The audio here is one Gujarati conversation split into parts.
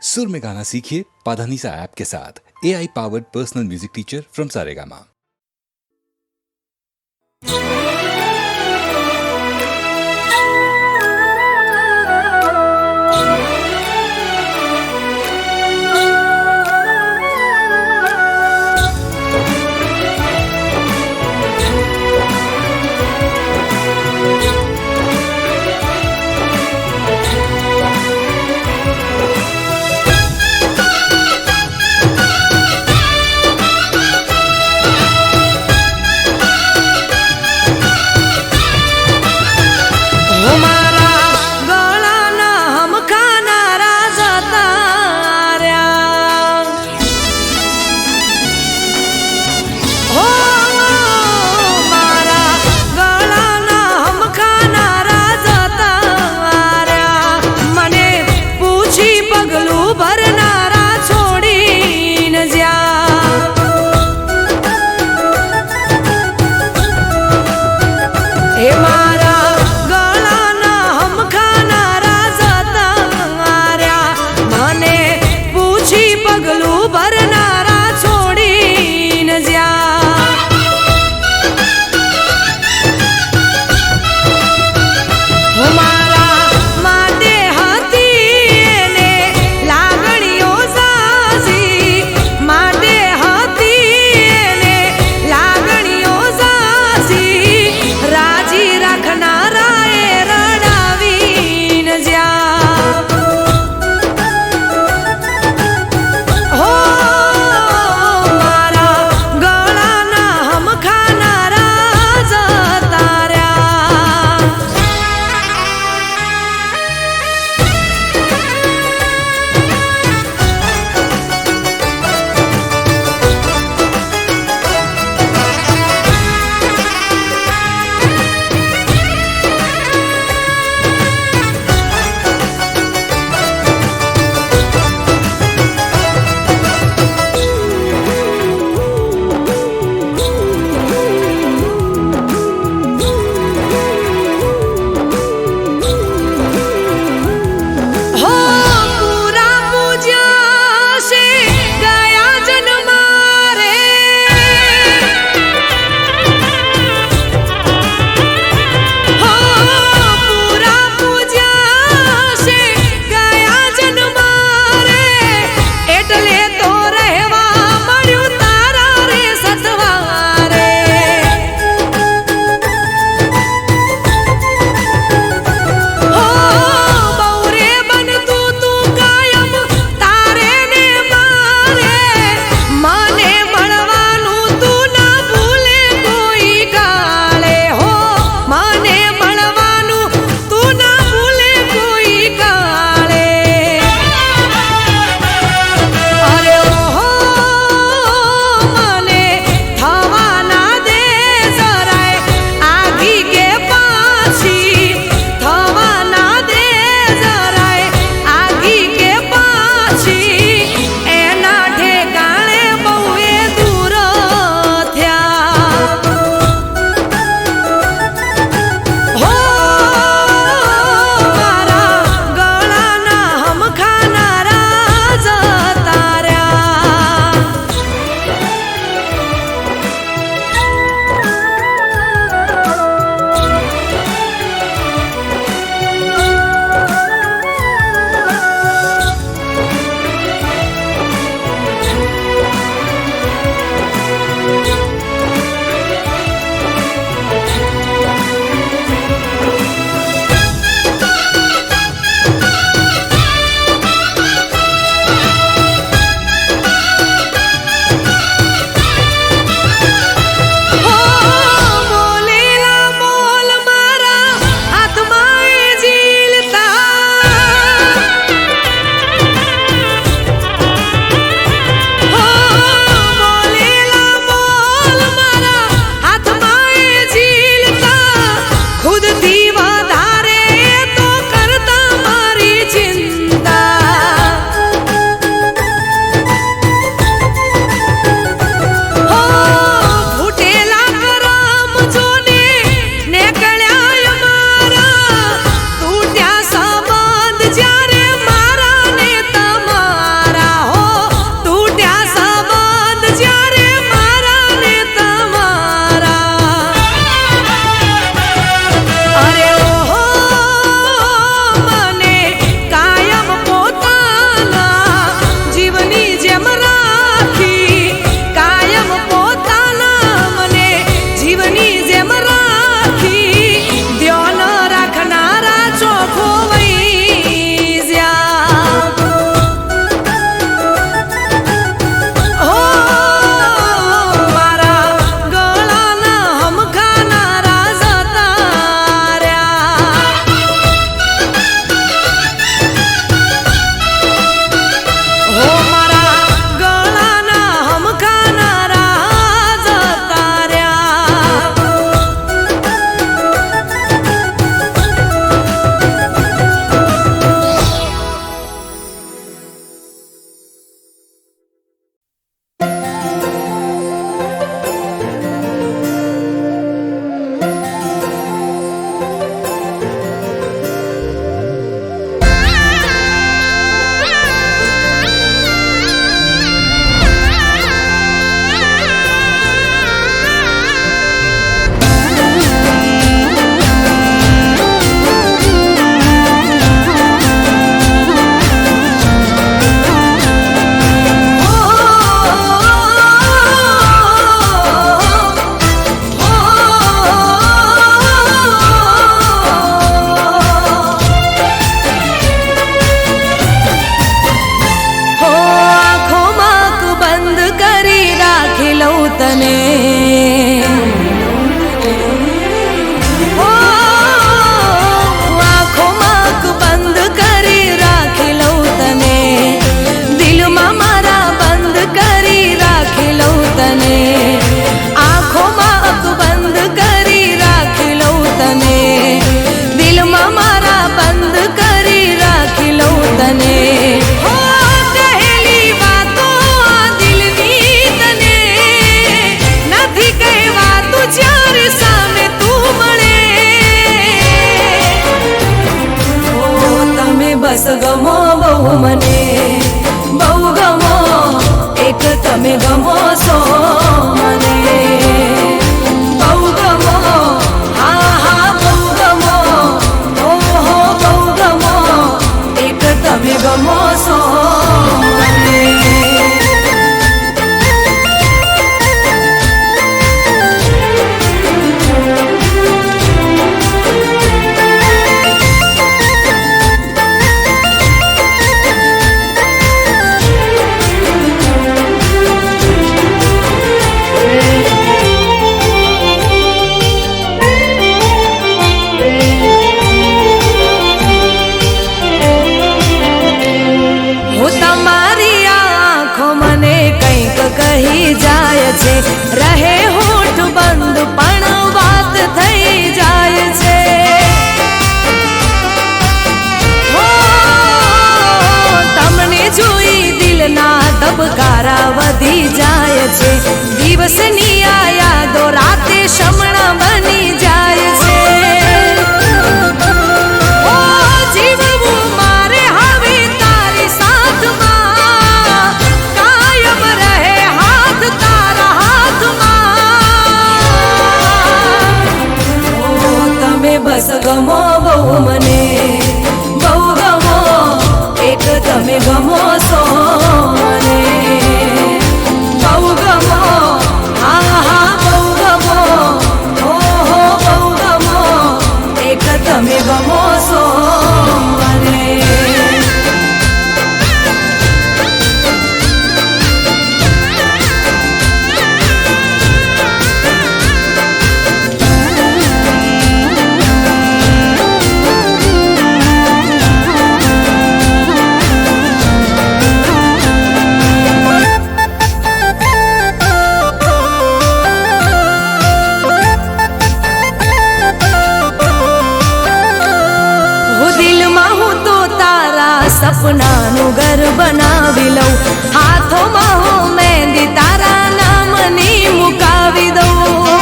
सुर में गाना सीखिए पाधानीसा ऐप के साथ। AI powered personal music teacher from Saregama. તને આંખોમાં બંધ કરી રાખી લઉં તને દિલમાં મારા બંધ કરી રાખી લઉં તને આંખોમાં બંધ કરી રાખી લઉં તને દિલમાં મારા બંધ કરી રાખી લઉં તને કહેલી વાતો આ દિલની તને નથી કહેવાતું જ્યારે સામે તું મળે તમે બસ ગમો બહુ મને બહુ ગમો એક તમે ગમો છો મને બહુ ગમો હા હા બહુ ગમો ઓહો બહુ ગમો એક તમે ગમો છો મને કહી જાય છે રહે હોઠ બંધ પણ વાત થઈ જાય છે તમને જોઈ દિલના ધબકારા વધી જાય છે દિવસની આ યાદો રાતે શમણા બની જાય છે જીવવું મારે હવે તારી સાથમાં કાયમ રહે હાથ તારા હાથમાં તમે બસ ગમો બહુ મને બહુ ગમો એક તમે ગમો છો મને બહુ ગમો હા હા બહુ ગમો ઓહો બહુ ગમો એક તમે ગમો છો મને સપનાનું ઘર બનાવી લઉં હાથોમાં હું મહેંદી તારા નામની મુકાવી દઉં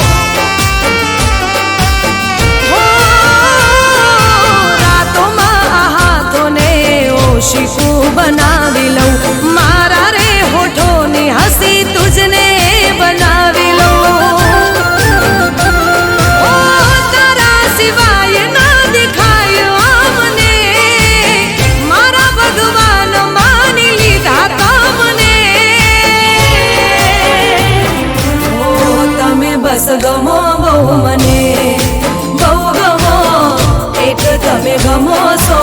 રાતોમાં આ હાથોને ઓશિકું બનાવી લઉં મારા રે હોઠોની હસી તુજને બનાવી લઉં તારા સિવાય ના દેખાય આમને ભગવાન માની લીધા તમને તમે બસ ગમો બહુ મને બહુ ગમો એક તમે ગમો છો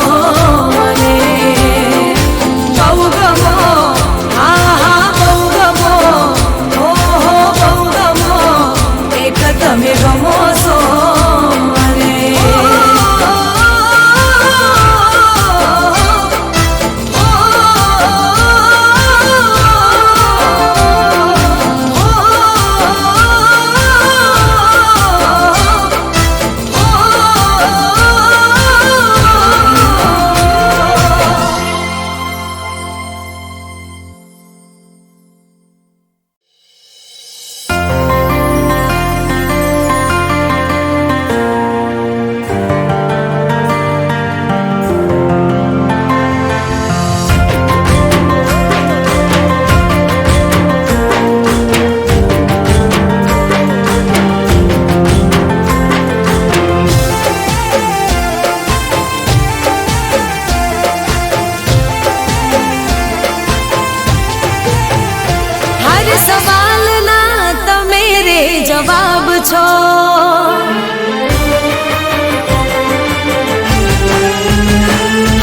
મને બહુ ગમો હા હા બહુ ગમો ઓહો બહુ ગમો એક તમે ગમો છો મને જવાબ છો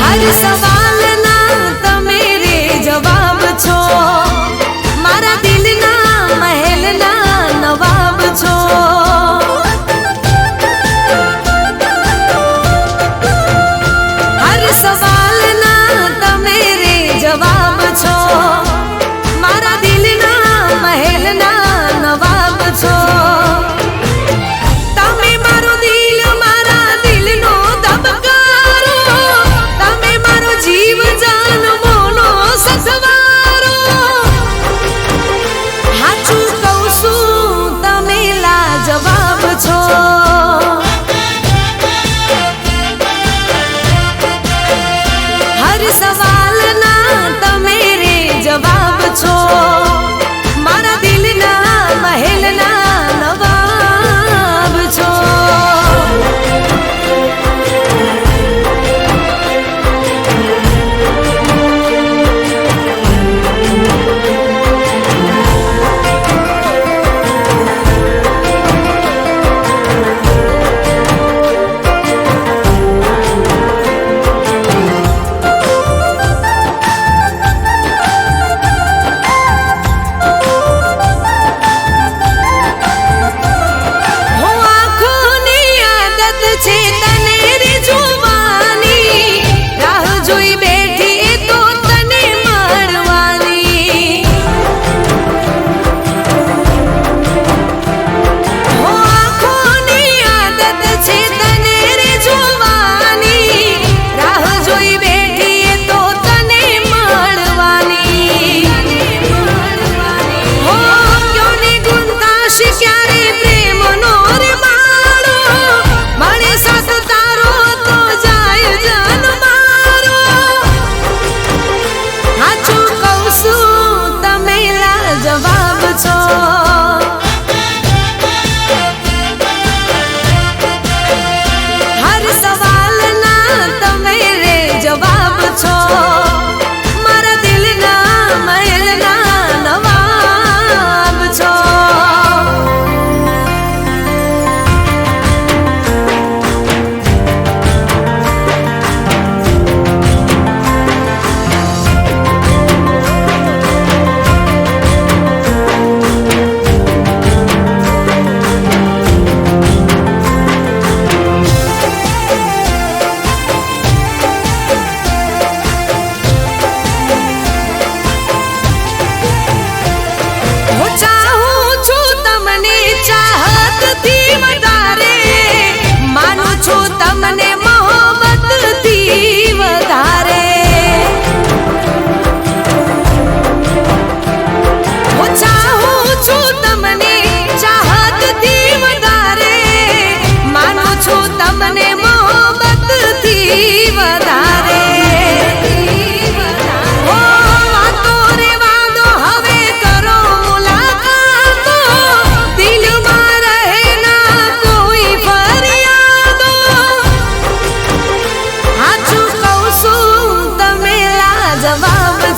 હર સવાલના તમે રે જવાબ છો મારા દિલના મહેલના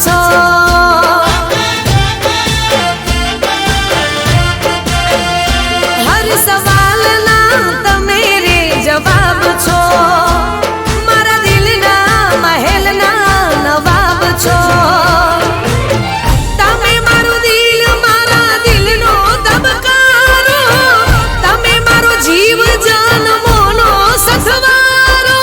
છો. હર સવાલના તમે રે જવાબ છો. મારા દિલના મહેલના નવાબ છો. તમે મારું દિલ મારા દિલનો ધબકારો. તમે મારો જીવ જન્મોનો સથવારો.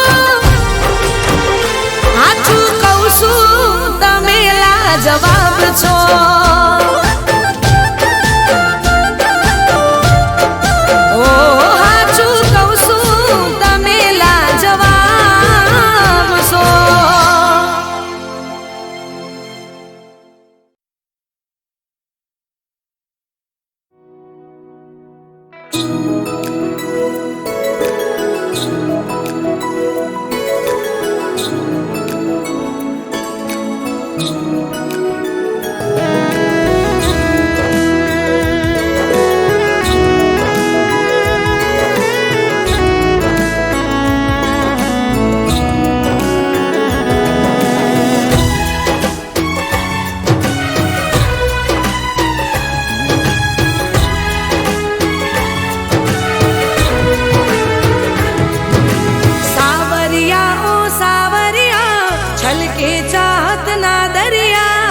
સાચું કહું છું તમે લાજવાબ છો. ઓ સાચું કહું છું તમે લાજવાબ છો. સાવરિયા ઓ સાવરિયા છલકે ચાહત ના દરિયા.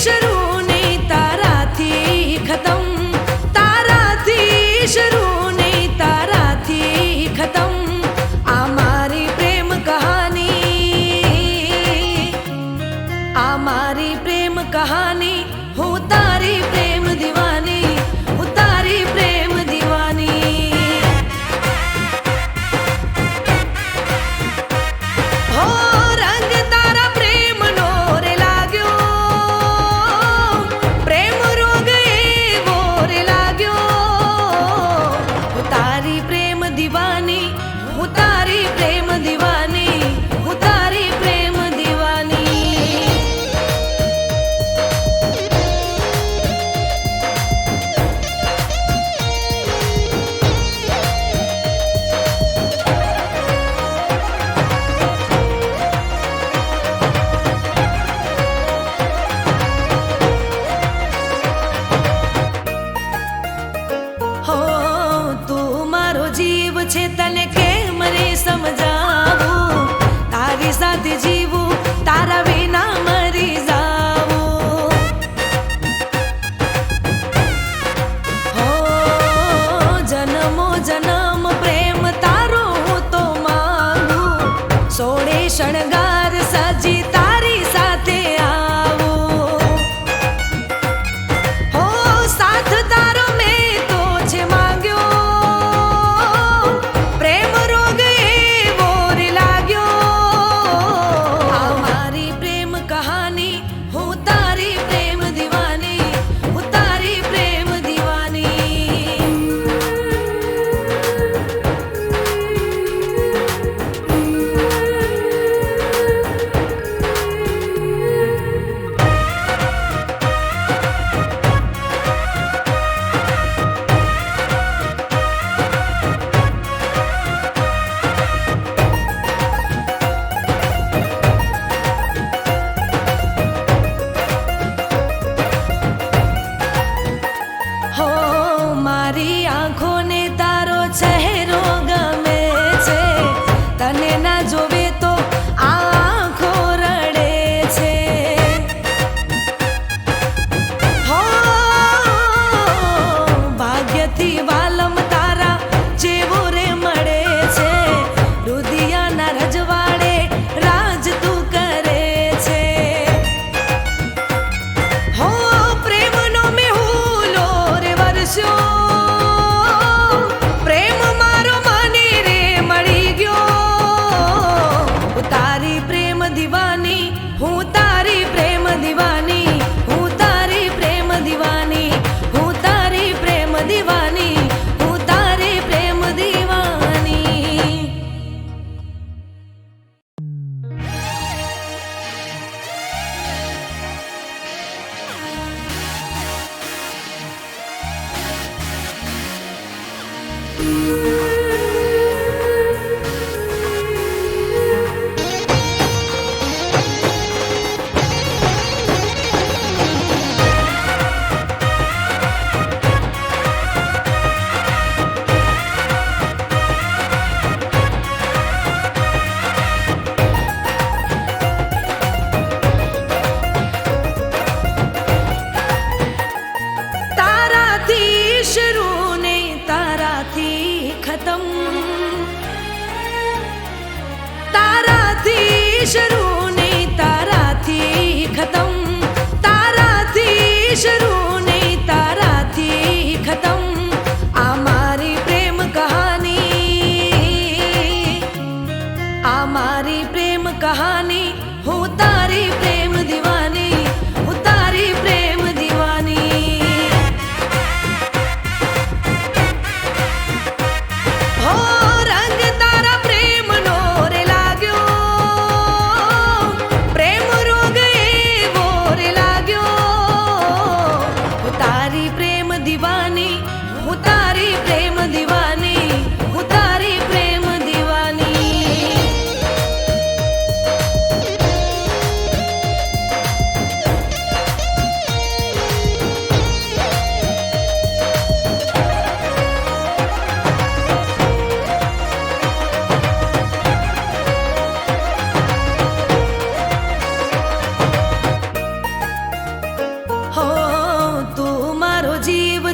શરૂ ને તારાથી ખતમ, તારાથી શરૂ ને તારાથી ખતમ. આ મારી પ્રેમ કહાની, આ મારી પ્રેમ કહાની. હું તારી પ્રેમ દીવાની, હું તારી પ્રેમ દીવાની. હો રંગ તારા પ્રેમનો રે લાગ્યો, પ્રેમ રોગ એવો રે લાગ્યો. હું તારી પ્રેમ દીવાની, હું તારી પ્રેમ દીવાની, હું તારી પ્રેમ દીવાની.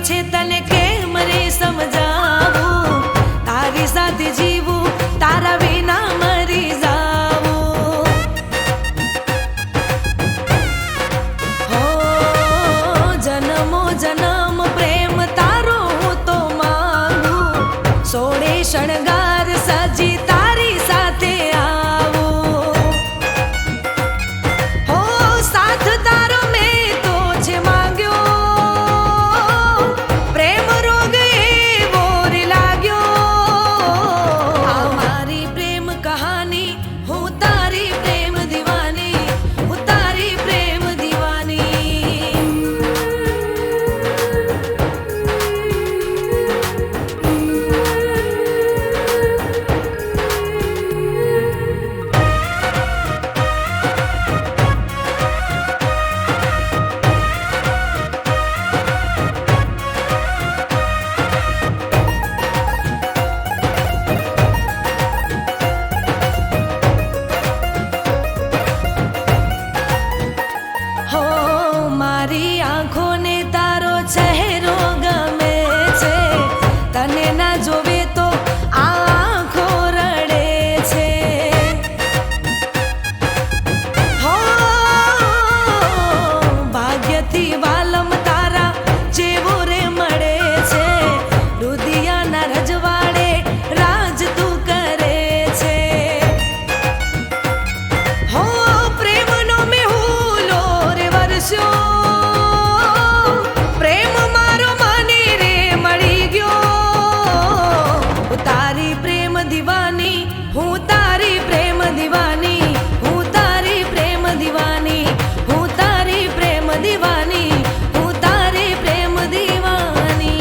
છે તને કેમ રે સમજાવું, તારી સાથે જીવું, તારા વિના મરી જાવું. હો જન્મો જન્મ પ્રેમ તારો હું તો માંગું, સોળે શણગાર સજી તારી સાથે આવું. હો સાથ તારો મેં તો છે માંગ્યો, પ્રેમ રોગ એવો રે લાગ્યો. આ મારી પ્રેમ કહાની, હું તારી પ્રેમ દીવાની, હું તારી પ્રેમ દીવાની. હો મારી આંખોને તારો ચહેરો ગમે છે, તને ના જોવે તો આ આંખો રડે છે. હો ભાગ્યથી વાલમ તારા જેવો રે મળે છે, રુદિયાના રજવાડે રાજ તું કરે છે. હો પ્રેમનો મેહુલો રે વરસ્યો, પ્રેમ મારો મને રે મળી ગયો. હું તારી પ્રેમ દીવાની, હું તારી પ્રેમ દીવાની, હું તારી પ્રેમ દીવાની, હું તારી પ્રેમ દીવાની, હું તારી પ્રેમ દીવાની.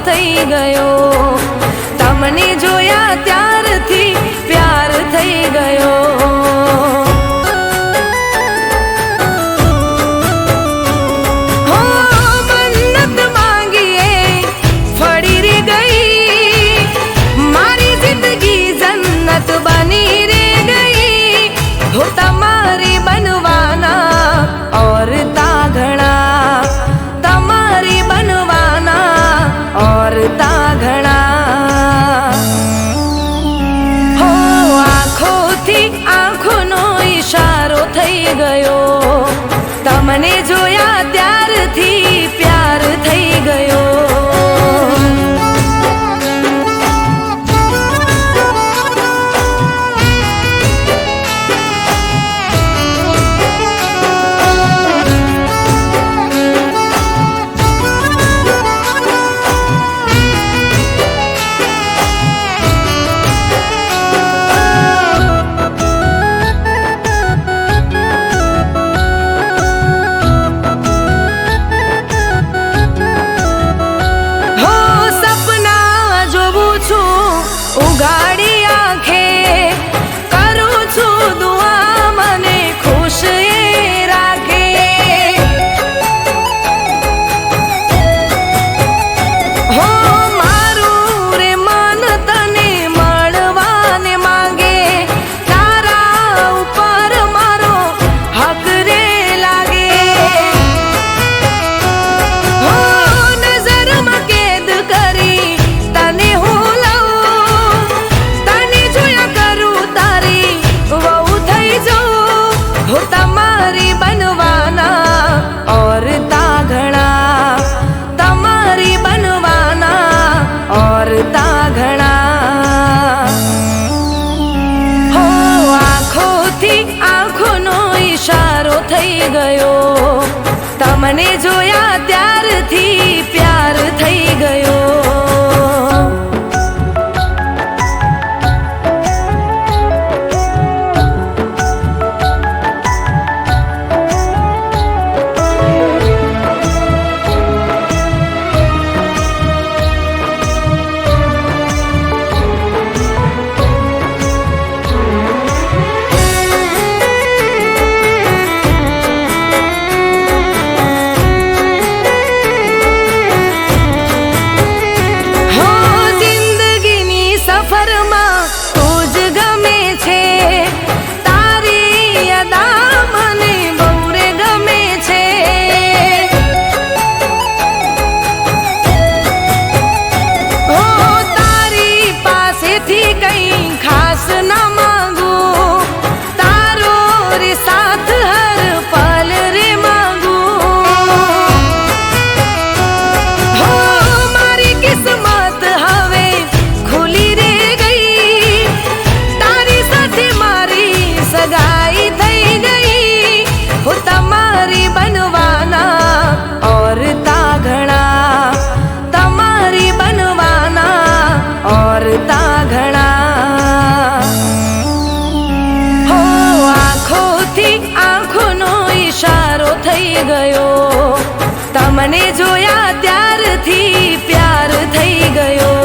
થઈ ગયો, તમને જોયા ત્યારથી પ્યાર થઈ ગયો. હો મન્નત માંગીએ ફળી રે ગઈ, મારી જિંદગી જન્નત બની રે ગઈ. હો તમારી બનવાના और તા ઘણા, તમારી બનવાના और તા ઘણા. તમને જોયા ત્યારથી પ્યાર થઈ ગયો. તમને જોયા ત્યારથી પ્યાર થઈ ગયો.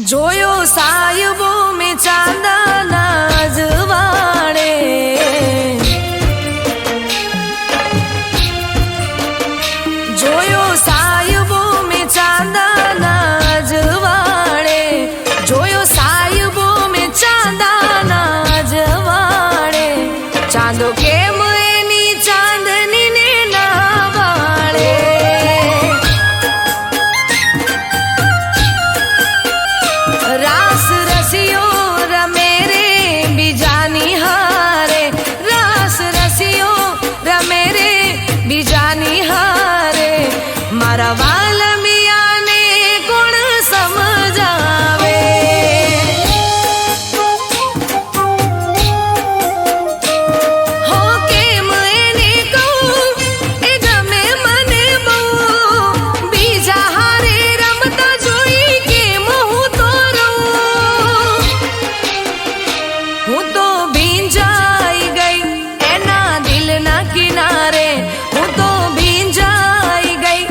જોયો સાયબો મેં ચાંદના અજવાળે, જોયો સાયબો મેં ચાંદના અજવાળે, જોયો સાયબો મેં ચાંદના અજવાળે. ચાંદો કેમ એની ચાંદનીને ના વાળે, રાસ રસિયો રમે રે બીજાની હારે, રાસ રસિયો રમે રે બીજાની હારે. મારા વાલમિયાને કોણ સમજાવે, હો કેમ એને કહું એ ગમે મને બહુ, બીજા હારે રમતા જોઈ કેમ હું તો હું તો ભીંજાઈ ગઈ એના દિલના કિનારે, હું તો ભીંજાઈ ગઈ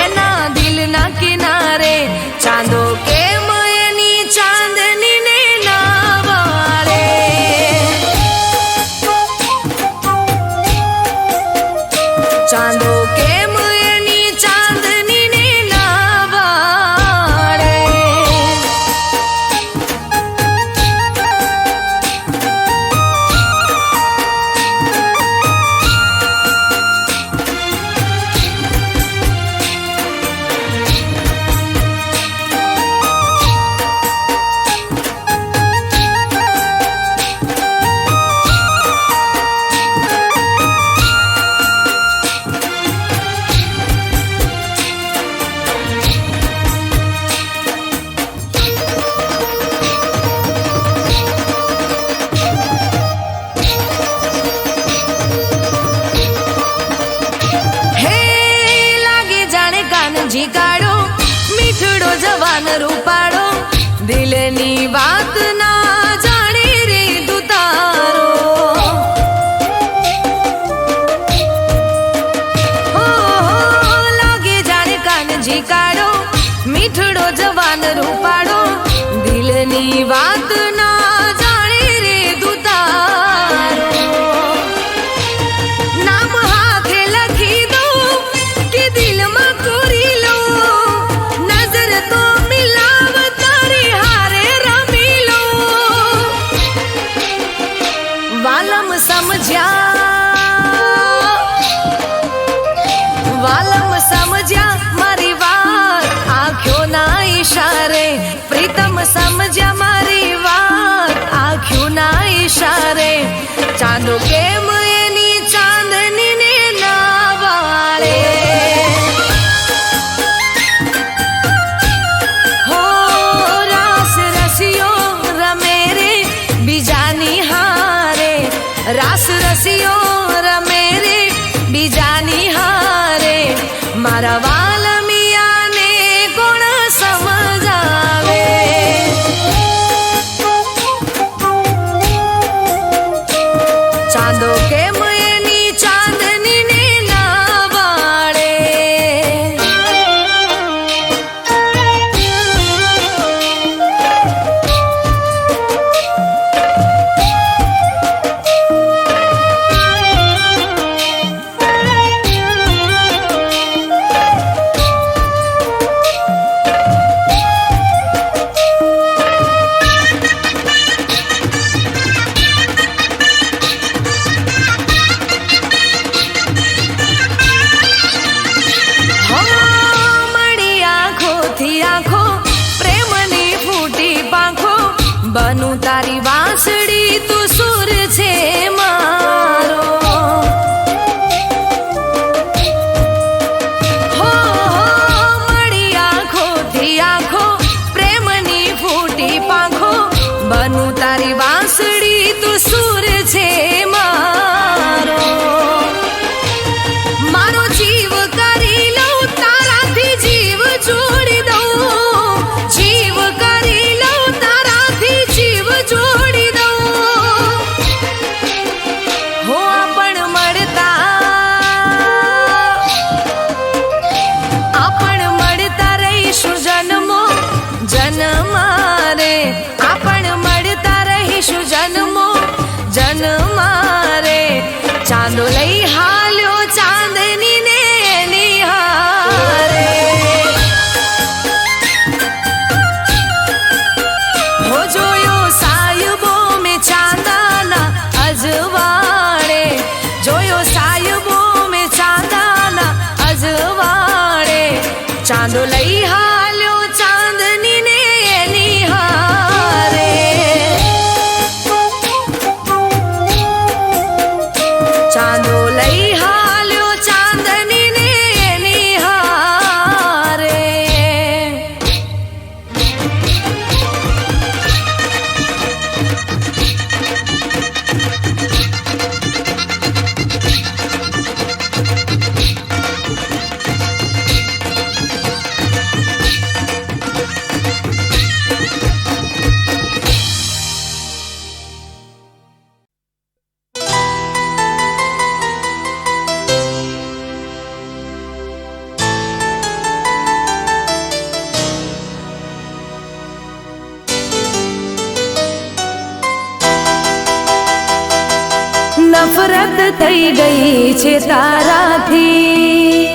એના દિલના કિનારે. ચાંદો કેમ એની ચાંદનીને ના વાળે, ચાંદો કેમ એની ચાંદનીને ના વાળે. કાનજી કાળો મીઠડો જવાન રૂપાળો, દિલની વાત ના જાણે રે તું તારો. હો લાગે જાણે કાનજી કાળો મીઠડો જવાન રૂપાળો, દિલની વાત ના જાણે રે તું તારો. નામ હાથે લખી દો કે દિલમાં કોરી લો, નજર તો મિલા રાસ રસીઓ રમે રે બીજાની હારે, મારા વાલમિયાને કોણ સમજાવે. ચાંદો કેમ એની ચાંદનીને ના વાળે, બનું તારી વાંસળી તું સુર છે મારો. હો મળી આંખોથી આંખો પ્રેમની ફૂટી પાંખો, બનું તારી વાંસળી તું સુર છે મારો. મારો જીવ કરી લઉં તારાથી જીવ જોડી દઉં, જીવ કરી લઉં તારાથી જીવ જોડી દઉં. હો આપણ મળતા રહીશું જન્મો જન્મારે, આપણ મળતા રહીશું જન્મો જન્મારે. ચાંદો લઈ હાલ્યો ચાંદનીને નિહારે, હો જોયો સાયબો મેં ચાંદાના અજવાળે, જોયો સાયબો મેં ચાંદાના અજવાળે. ચાંદો લઈ હાલ્યો ચાંદનીને નિહારે, ચાંદો લઈ હાલ્યો ચાંદનીને નિહારે. નફરત થઈ ગઈ છે તારાથી,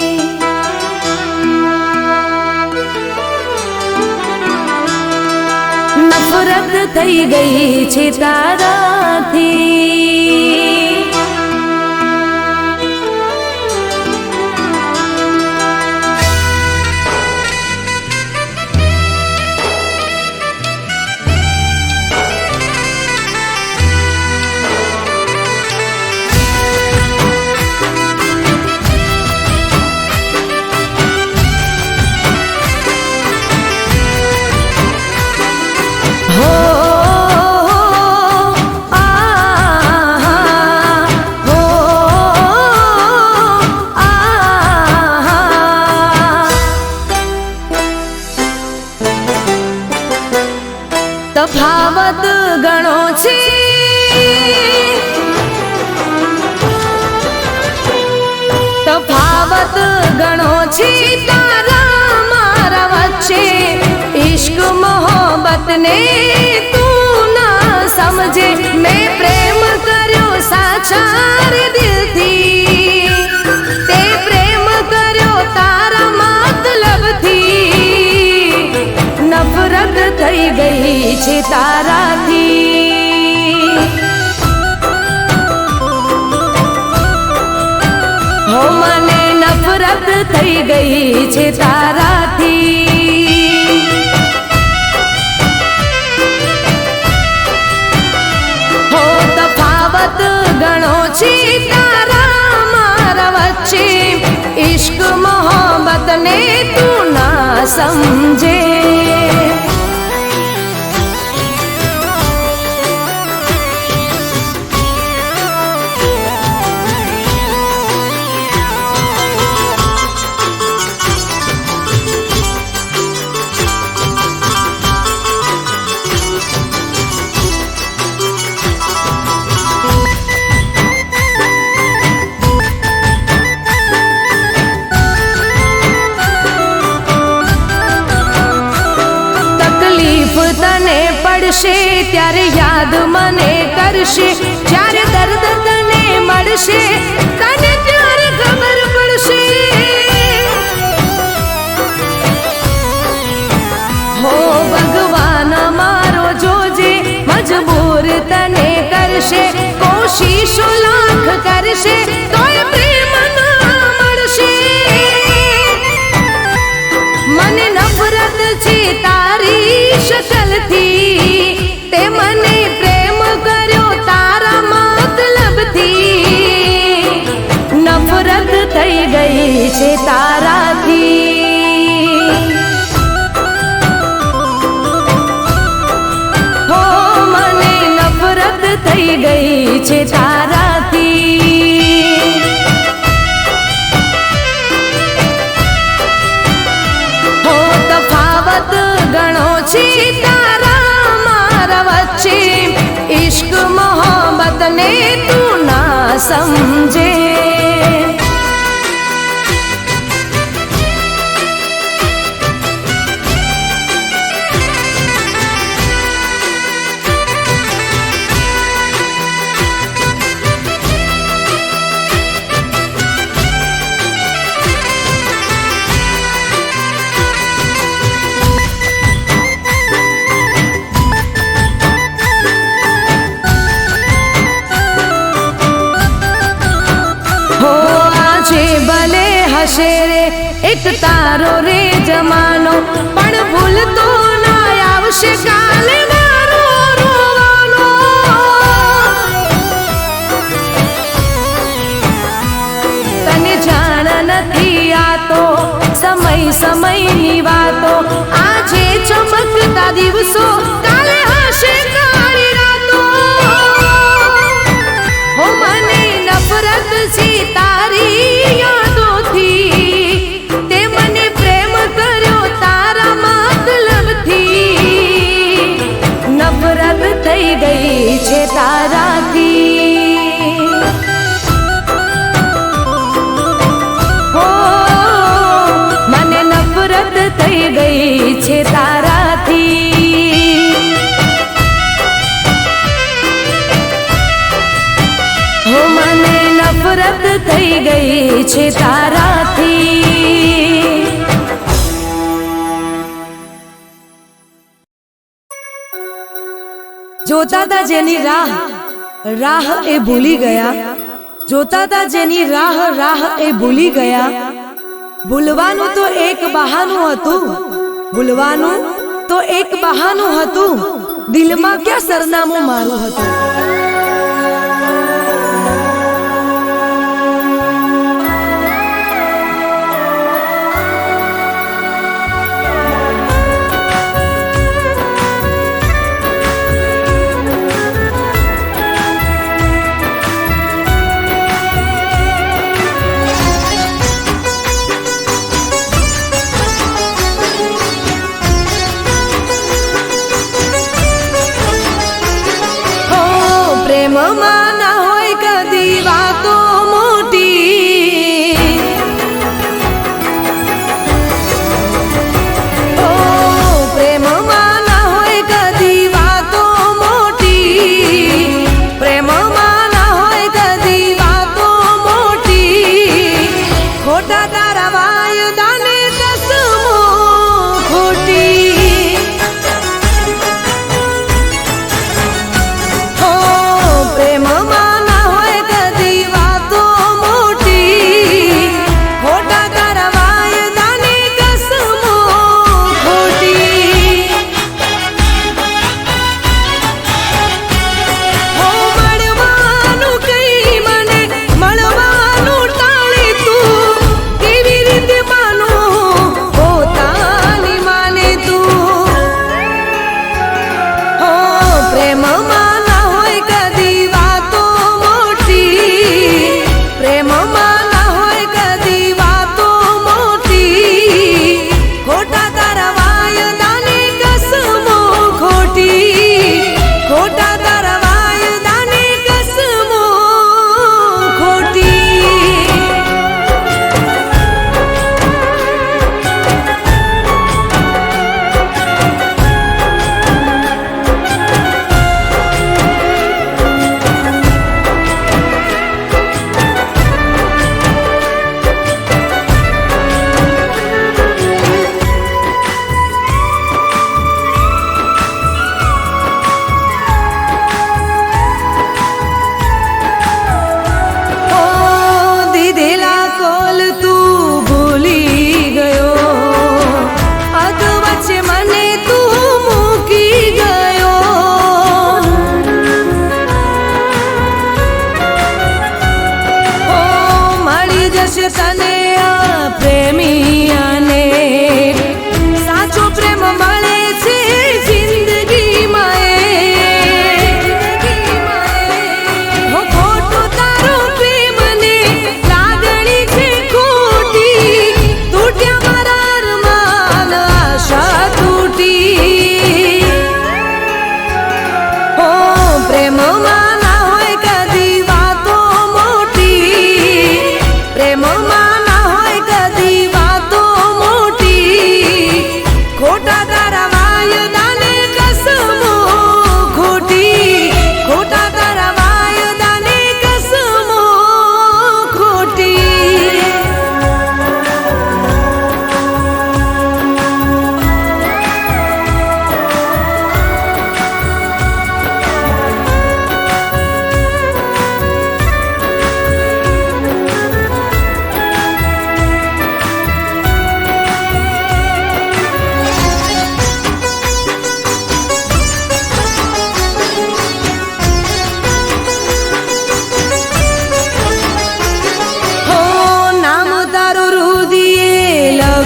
નફરત થઈ ગઈ છે તારાથી. તફાવત ગણો છે, તફાવત ગણો છે તારા મારા વચ્ચે. ઇશ્ક મોહબ્બત ને તું ના સમજે, મેં પ્રેમ કર્યો સાચા રે દિલથી, તે પ્રેમ કર્યો તારા મતલબથી. નફરત થઈ ગઈ છે તારાથી, હો મને નફરત થઈ ગઈ છે તારાથી. હો તફાવત ગણો છે તારા મારા વચ્ચે, ઇશ્ક મોહબ્બત ને તું ના સમજે. પડશે ત્યારે યાદ મને કરશે, જ્યારે દર્દ તને મળશે તને ત્યારે ખબર પડશે. હો ભગવાન મારો જોજે, મજબૂર તને કરશે, કોશિશો લાખ કરશે તોય પ્રેમ ના મળશે. મને નફરત છે તારી શકલથી, તે મને પ્રેમ કર્યો તારા મતલબથી. નફરત થઈ ગઈ છે તારાથી, હો મને નફરત થઈ ગઈ છે તારાથી. હો તફાવત ગણો છે તારા મારા વચ્ચે, ઇશ્ક મોહબ્બત ને તું ના સમજે. ભલે હશે રે એક તારો રે જમાનો, પણ ભૂલતો ના આવશે કાલે મારો રોવાનો. તને જાણ નથી આતો સમય સમયની વાતો, આજે ચમકતા દિવસો કાલે હશે કાળી રાતો. હો મને નફરત છે તારી યાદોથી, તે મને પ્રેમ કર્યો તારા મતલબથી. નફરત થઈ ગઈ છે તારાથી, હો મને નફરત થઈ ગઈ છે તારાથી. હો મને નફરત થઈ ગઈ છે તારાથી. જોતા તા જેની રાહ, રાહ એ ભૂલી ગયા. જોતા તા જેની રાહ, રાહ એ ભૂલી ગયા. ભૂલવાનું તો એક બહાનું હતું, ભૂલવાનું તો એક બહાનું હતું, દિલમાં ક્યાં સરનામું મારું હતું. પ્રેમમાં ના હોય કદી વાતો મોટી, ઓ પ્રેમમાં ના હોય કદી વાતો મોટી, પ્રેમમાં ના હોય કદી વાતો મોટી. ખોટા તારા વાયદાને કસમો ખોટી, પ્રેમ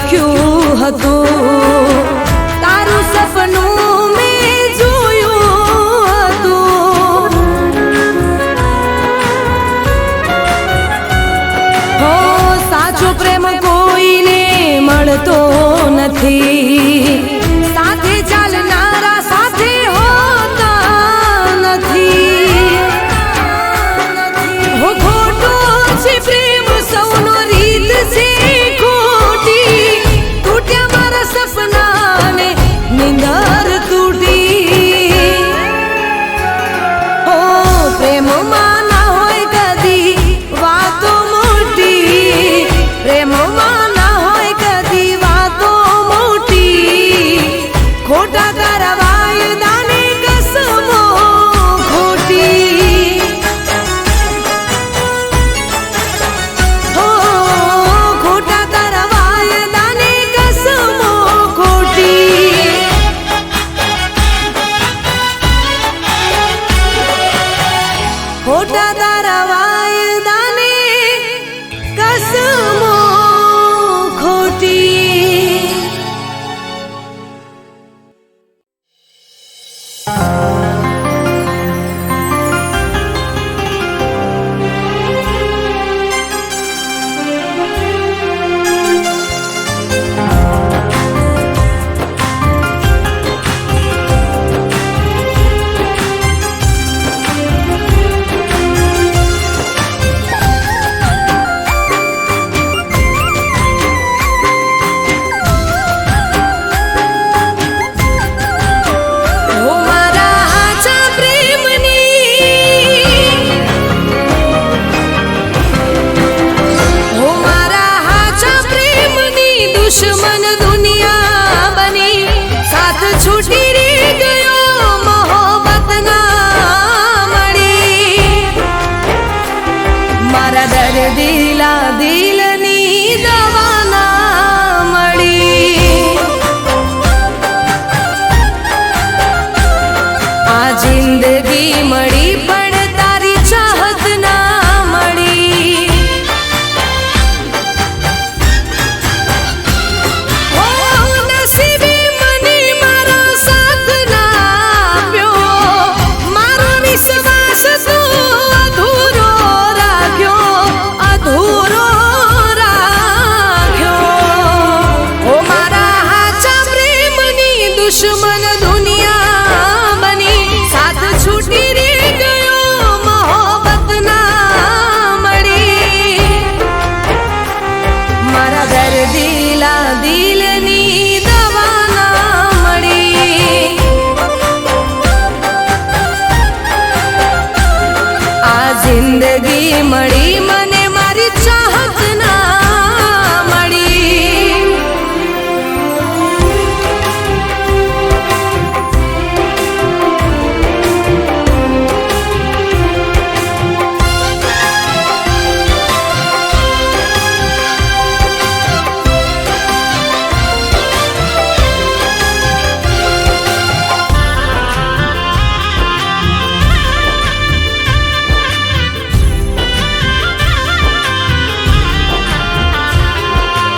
લખ્યું હતું, તારું સપનું મેં જોયું હતું. હો સાચો પ્રેમ કોઈને મળતો નથી, સાથે ચાલનારા સાથે હોતા નથી. હો ખોટો છે પ્રેમ સૌનો રીત છે ખોટી, તૂટ્યા મારા સપનાને નિંદર તૂટી. હો પ્રેમમાં ના હોય કદી વાતો મોટી, પ્રેમમાં ના હોય કદી વાતો મોટી. ખોટા તારા વાયદાને કસમો ખોટી. હો ખોટા તારા વાયદાને કસમો ખોટી. ખોટા તારા વાયદાને કસમો ખોટી. હો મારા હાચા પ્રેમની, હો મારા હાચા પ્રેમની દુશ્મન દુનિયા બની. સાથ છૂટી રે ગયો મોહબ્બત ના મળી. મારા દર્દીલા દિલની દવા ના મળી. આ જિંદગી મળી પણ તારી ચાહત ના મળી. હો નસીબે મને મારા સાથ ના આપ્યો, મારો વિશ્વાસ તો અધૂરો રાખ્યો, અધૂરો રાખ્યો. હો મારા હાચા પ્રેમની દુશ્મન દુનિયા બની. સાથ છૂટી રે ગયો મોહબ્બત ના મળી. મારા દર્દીલા દિલની દવા ના મળી. આ જિંદગી મળી મને મારી ચાહત ના મળી.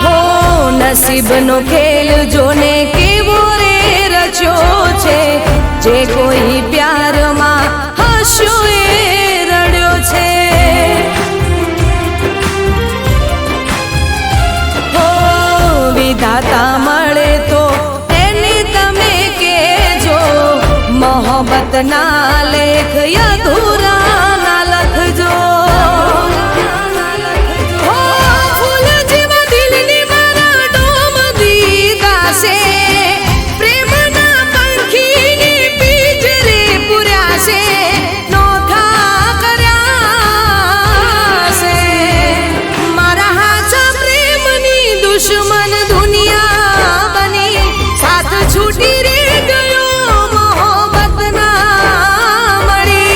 હો નસીબનો ખેલ જોને કેવો રે રચ્યો છે. જે કોઈ પ્યારમાં હસ્યો એ રડ્યો છે. હો વિધાતા મળે તો એને તમે કહેજો, મોહબ્બત ના લેખ અધૂરા ના લખજો. હો ફૂલ જેવા દિલની મારા ડોમ દીધા છે, પ્રેમના પંખીને પિંજરે પૂર્યા છે, નોખા કર્યા છે. મારા હાચા પ્રેમની દુશ્મન દુનિયા બની. સાથ છૂટી રે ગયો મોહબ્બત ના મળી.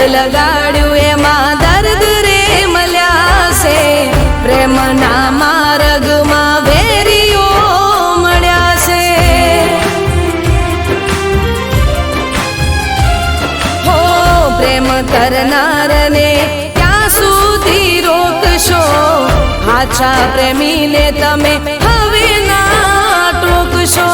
લગાડ્યું એમાં દર્દ રે મળ્યા છે પ્રેમના માર્ગમાં વેરીઓ મળ્યા છે હો પ્રેમ કરનારને ક્યાં સુધી રોકશો આછા પ્રેમીને તમે હવે ના ટોકશો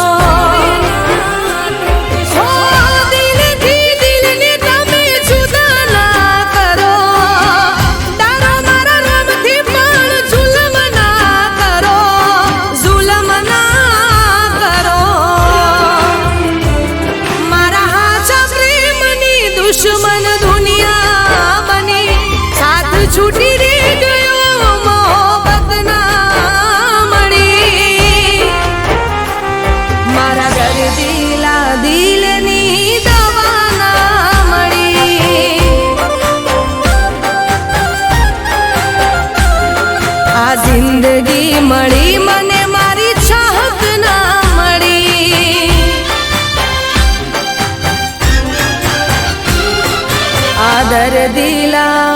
દુશ્મન દુનિયા બની સાથ છૂટી રે ગયો મોહબ્બત ના મળી મારા દર્દીલા દિલની દવા ના મળી આ જિંદગી મળી મને મારી ચાહત ના મળી આ દર્દીલા